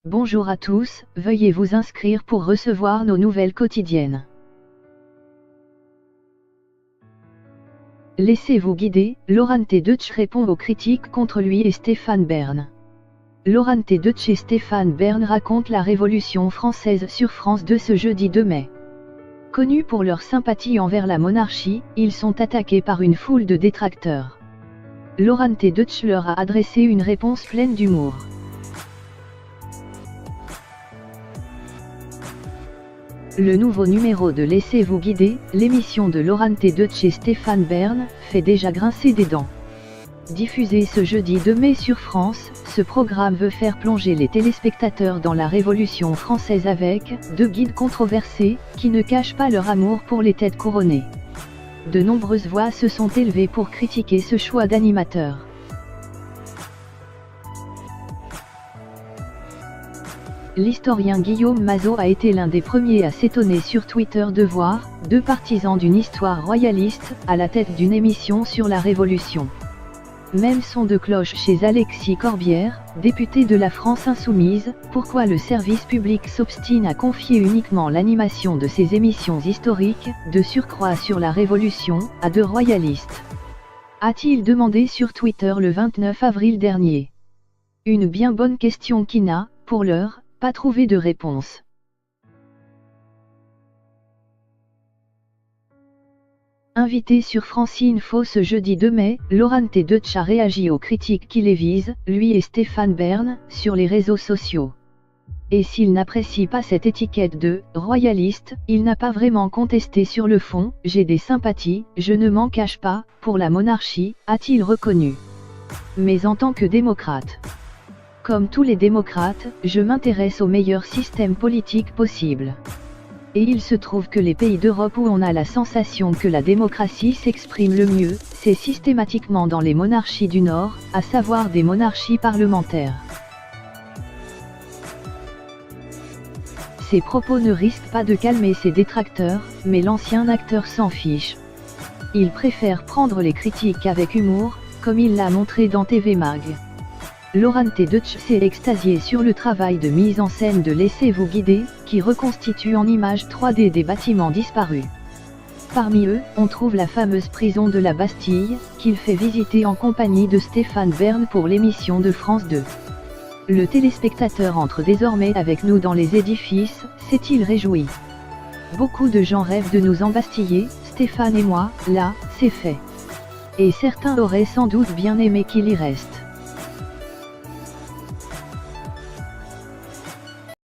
Bonjour à tous, veuillez vous inscrire pour recevoir nos nouvelles quotidiennes. Laissez-vous guider, Laurent Deutsch répond aux critiques contre lui et Stéphane Bern. Laurent Deutsch et Stéphane Bern racontent la Révolution française sur France 2 ce jeudi 2 mai. Connus pour leur sympathie envers la monarchie, ils sont attaqués par une foule de détracteurs. Laurent Deutsch leur a adressé une réponse pleine d'humour. Le nouveau numéro de Laissez-vous guider, l'émission de Laurent Deutsch et Stéphane Bern, fait déjà grincer des dents. Diffusé ce jeudi 2 mai sur France, ce programme veut faire plonger les téléspectateurs dans la Révolution française avec deux guides controversés, qui ne cachent pas leur amour pour les têtes couronnées. De nombreuses voix se sont élevées pour critiquer ce choix d'animateur. L'historien Guillaume Mazot a été l'un des premiers à s'étonner sur Twitter de voir deux partisans d'une histoire royaliste à la tête d'une émission sur la Révolution. Même son de cloche chez Alexis Corbière, député de la France Insoumise, pourquoi le service public s'obstine à confier uniquement l'animation de ses émissions historiques, de surcroît sur la Révolution, à deux royalistes, a-t-il demandé sur Twitter le 29 avril dernier. Une bien bonne question qui n'a, pour l'heure, pas trouvé de réponse. Invité sur Franceinfo ce jeudi 2 mai, Laurent Deutsch a réagi aux critiques qui les visent, lui et Stéphane Bern, sur les réseaux sociaux. Et s'il n'apprécie pas cette étiquette de « royaliste », il n'a pas vraiment contesté sur le fond. « J'ai des sympathies, je ne m'en cache pas, pour la monarchie », a-t-il reconnu. Mais en tant que démocrate. Comme tous les démocrates, je m'intéresse au meilleur système politique possible. Et il se trouve que les pays d'Europe où on a la sensation que la démocratie s'exprime le mieux, c'est systématiquement dans les monarchies du Nord, à savoir des monarchies parlementaires. Ces propos ne risquent pas de calmer ses détracteurs, mais l'ancien acteur s'en fiche. Il préfère prendre les critiques avec humour, comme il l'a montré dans TV Mag. Laurent Deutsch s'est extasié sur le travail de mise en scène de Laissez-vous guider, qui reconstitue en images 3D des bâtiments disparus. Parmi eux, on trouve la fameuse prison de la Bastille, qu'il fait visiter en compagnie de Stéphane Bern pour l'émission de France 2. Le téléspectateur entre désormais avec nous dans les édifices, s'est-il réjoui. Beaucoup de gens rêvent de nous embastiller, Stéphane et moi, là, c'est fait. Et certains auraient sans doute bien aimé qu'il y reste.